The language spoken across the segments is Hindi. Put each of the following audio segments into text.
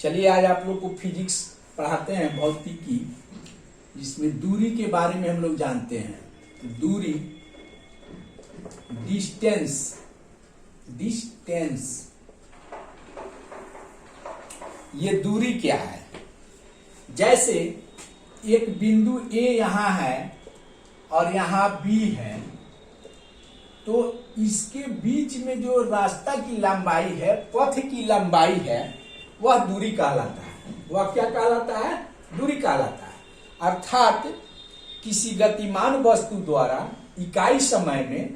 चलिए आज आप लोग को फिजिक्स पढ़ाते हैं, भौतिकी, जिसमें दूरी के बारे में हम लोग जानते हैं। तो दूरी, डिस्टेंस, ये दूरी क्या है। जैसे एक बिंदु ए यहां है और यहां बी है, तो इसके बीच में जो रास्ता की लंबाई है, पथ की लंबाई है, वह दूरी कहलाता है। वह क्या कहलाता है? दूरी कहलाता है। अर्थात किसी गतिमान वस्तु द्वारा इकाई समय में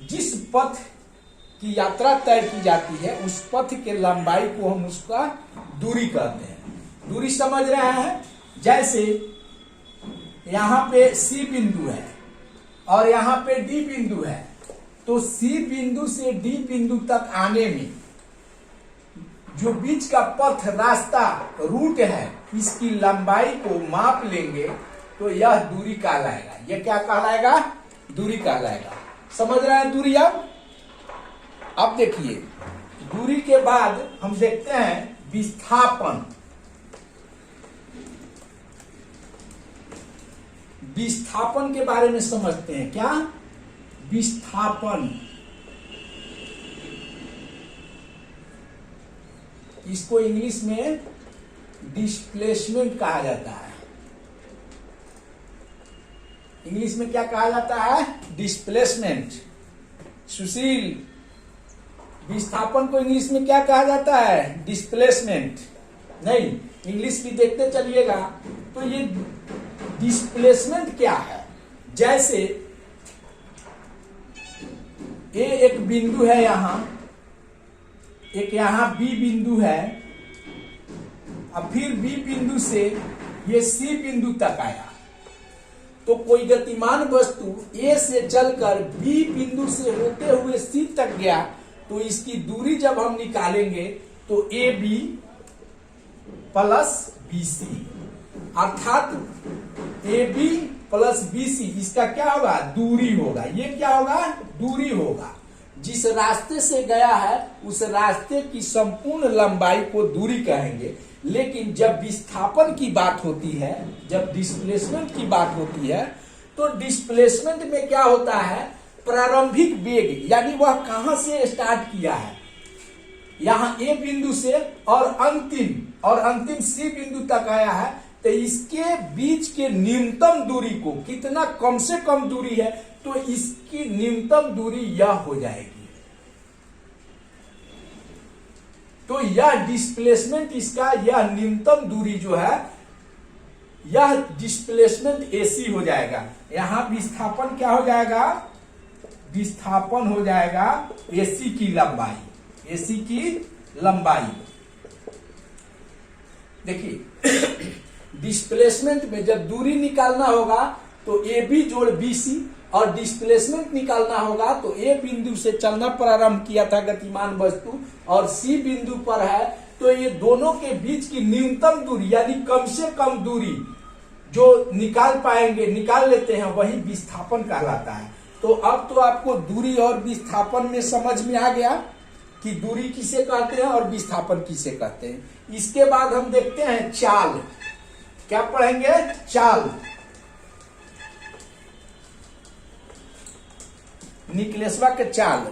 जिस पथ की यात्रा तय की जाती है, उस पथ के लंबाई को हम उसका दूरी कहते हैं। दूरी समझ रहे हैं? जैसे यहां पे सी बिंदु है और यहां पे डी बिंदु है, तो सी बिंदु से डी बिंदु तक आने में जो बीच का पथ, रास्ता, रूट है, इसकी लंबाई को माप लेंगे तो यह दूरी कहलाएगा। यह क्या कहलाएगा? दूरी कहलाएगा। समझ रहे हैं दूरी? अब देखिए, दूरी के बाद हम देखते हैं विस्थापन। विस्थापन के बारे में समझते हैं। क्या? विस्थापन, इसको इंग्लिश में डिस्प्लेसमेंट कहा जाता है। इंग्लिश में क्या कहा जाता है? डिस्प्लेसमेंट। सुशील, विस्थापन को इंग्लिश में क्या कहा जाता है? डिस्प्लेसमेंट। नहीं, इंग्लिश भी देखते चलिएगा। तो ये डिस्प्लेसमेंट क्या है? जैसे ए एक बिंदु है यहां, एक यहां बी बिंदु है, अब फिर बी बिंदु से ये सी बिंदु तक आया। तो कोई गतिमान वस्तु ए से चलकर बी बिंदु से होते हुए सी तक गया, तो इसकी दूरी जब हम निकालेंगे तो A B plus B C, अर्थात A B plus B C, इसका क्या होगा? दूरी होगा। ये क्या होगा? दूरी होगा। जिस रास्ते से गया है उस रास्ते की संपूर्ण लंबाई को दूरी कहेंगे। लेकिन जब विस्थापन की बात होती है, जब डिस्प्लेसमेंट की बात होती है, तो डिस्प्लेसमेंट में क्या होता है? प्रारंभिक वेग, यानी वह कहां से स्टार्ट किया है, यहां ए बिंदु से और अंतिम सी बिंदु तक आया है, तो इसके बीच के न्यूनतम दूरी को, कितना कम से कम दूरी है, तो इसकी न्यूनतम दूरी यह हो जाएगी। तो यह डिस्प्लेसमेंट, इसका यह न्यूनतम दूरी जो है, यह डिस्प्लेसमेंट एसी हो जाएगा। यहां विस्थापन क्या हो जाएगा? विस्थापन हो जाएगा एसी की लंबाई। एसी की लंबाई देखिए, डिस्प्लेसमेंट में जब दूरी निकालना होगा तो ए बी जोड़ बी सी, और डिस्प्लेसमेंट निकालना होगा तो ए बिंदु से चलना प्रारंभ किया था गतिमान वस्तु और सी बिंदु पर है, तो ये दोनों के बीच की न्यूनतम दूरी, यानी कम से कम दूरी जो निकाल लेते हैं, वही विस्थापन कहलाता है। तो अब तो आपको दूरी और विस्थापन में समझ में आ गया कि दूरी किसे कहते हैं और विस्थापन किसे कहते हैं। इसके बाद हम देखते हैं चाल। क्या पढ़ेंगे? चाल। निकलेसवा के चाल।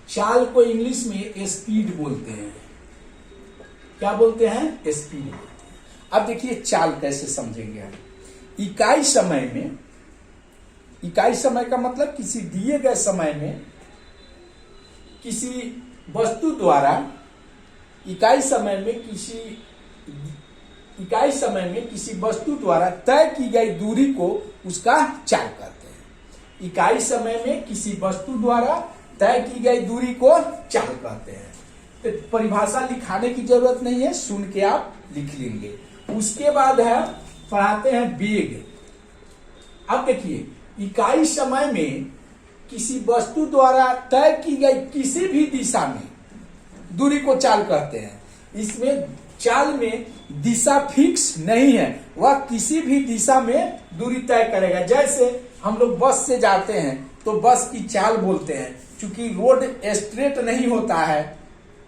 चाल को इंग्लिश में स्पीड बोलते हैं। क्या बोलते हैं? स्पीड। अब देखिए चाल कैसे समझेंगे हम। इकाई समय का मतलब किसी दिए गए समय में किसी वस्तु द्वारा इकाई समय में किसी वस्तु द्वारा तय की गई दूरी को उसका चाल कहते हैं। इकाई समय में किसी वस्तु द्वारा तय की गई दूरी को चाल कहते हैं। तो परिभाषा लिखाने की जरूरत नहीं है, सुन के आप लिख लेंगे। उसके बाद है, पढ़ाते हैं वेग। अब देखिए, इकाई समय में किसी वस्तु द्वारा तय की गई किसी भी दिशा में दूरी को चाल कहते हैं। इसमें चाल में दिशा फिक्स नहीं है, वह किसी भी दिशा में दूरी तय करेगा। जैसे हम लोग बस से जाते हैं तो बस की चाल बोलते हैं, चूंकि रोड स्ट्रेट नहीं होता है,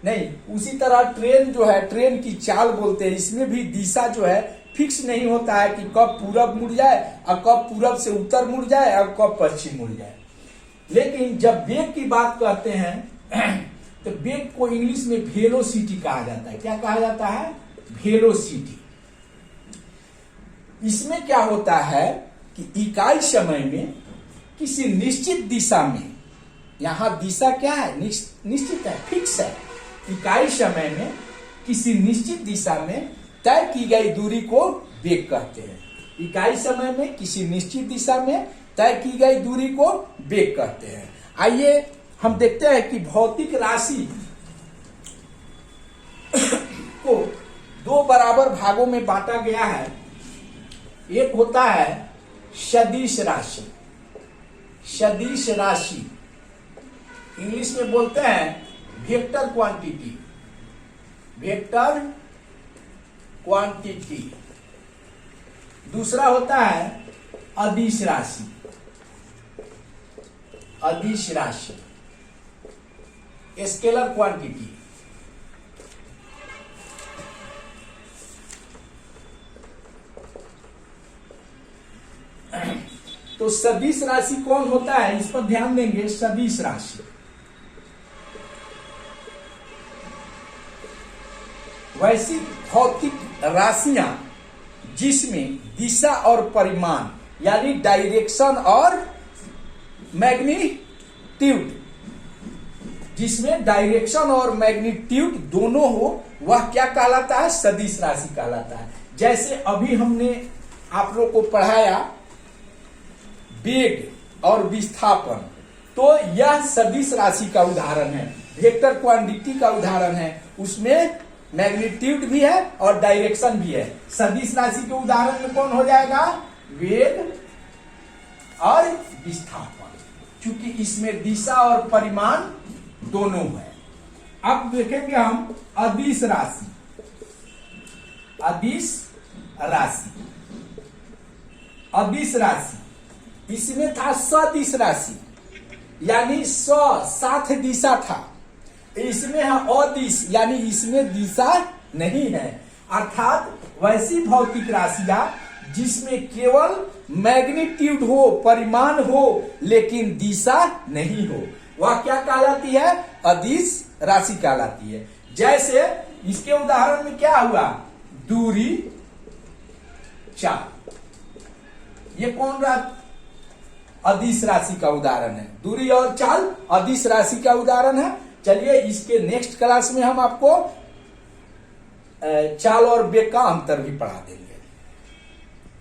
नहीं, उसी तरह ट्रेन जो है, ट्रेन की चाल बोलते हैं, इसमें भी दिशा जो है फिक्स नहीं होता है कि कब पूरब मुड़ जाए और कब पूरब से उत्तर मुड़ जाए और कब पश्चिम मुड़ जाए। लेकिन जब वेग की बात कहते हैं तो वेग को इंग्लिश में वेलोसिटी कहा जाता है। क्या कहा जाता है? वेलोसिटी। इसमें क्या होता है कि इकाई समय में किसी निश्चित दिशा में, यहां दिशा क्या है? निश्चित है, फिक्स है। इकाई समय में किसी निश्चित दिशा में तय की गई दूरी को वेग कहते हैं। इकाई समय में किसी निश्चित दिशा में तय की गई दूरी को वेग कहते हैं। आइए हम देखते हैं कि भौतिक राशि को दो बराबर भागों में बांटा गया है। एक होता है सदिश राशि। सदिश राशि इंग्लिश में बोलते हैं वेक्टर क्वांटिटी। Vector quantity. दूसरा होता है अदिश राशि। अदिश राशि स्केलर क्वांटिटी। तो सदिश राशि कौन होता है, इस पर ध्यान देंगे। सदिश राशि वैसी भौतिक राशियां जिसमें दिशा और परिमाण यानी डायरेक्शन और मैग्नीट्यूड, जिसमें डायरेक्शन और मैग्नीट्यूड दोनों हो, वह क्या कहलाता है? सदिश राशि कहलाता है। जैसे अभी हमने आप लोग को पढ़ाया वेग और विस्थापन, तो यह सदिश राशि का उदाहरण है, वेक्टर क्वांटिटी का उदाहरण है। उसमें मैग्नीट्यूड भी है और डायरेक्शन भी है। सदिश राशि के उदाहरण में कौन हो जाएगा? वेग और विस्थापन, क्योंकि इसमें दिशा और परिमाण दोनों है। अब देखेंगे हम अदिश राशि। अदिश राशि, अदिश राशि इसमें था सदिश राशि, यानी साथ दिशा था। इसमें है अदिश, यानी इसमें दिशा नहीं है। अर्थात वैसी भौतिक राशियां जिसमें केवल मैग्नीट्यूड हो, परिमाण हो, लेकिन दिशा नहीं हो, वह क्या कहलाती है? अदिश राशि कहलाती है। जैसे इसके उदाहरण में क्या हुआ? दूरी, चाल। ये कौन रहा? अदिश राशि का उदाहरण है। दूरी और चाल अदिश राशि का उदाहरण है। चलिए इसके नेक्स्ट क्लास में हम आपको चाल और वेग का अंतर भी पढ़ा देंगे।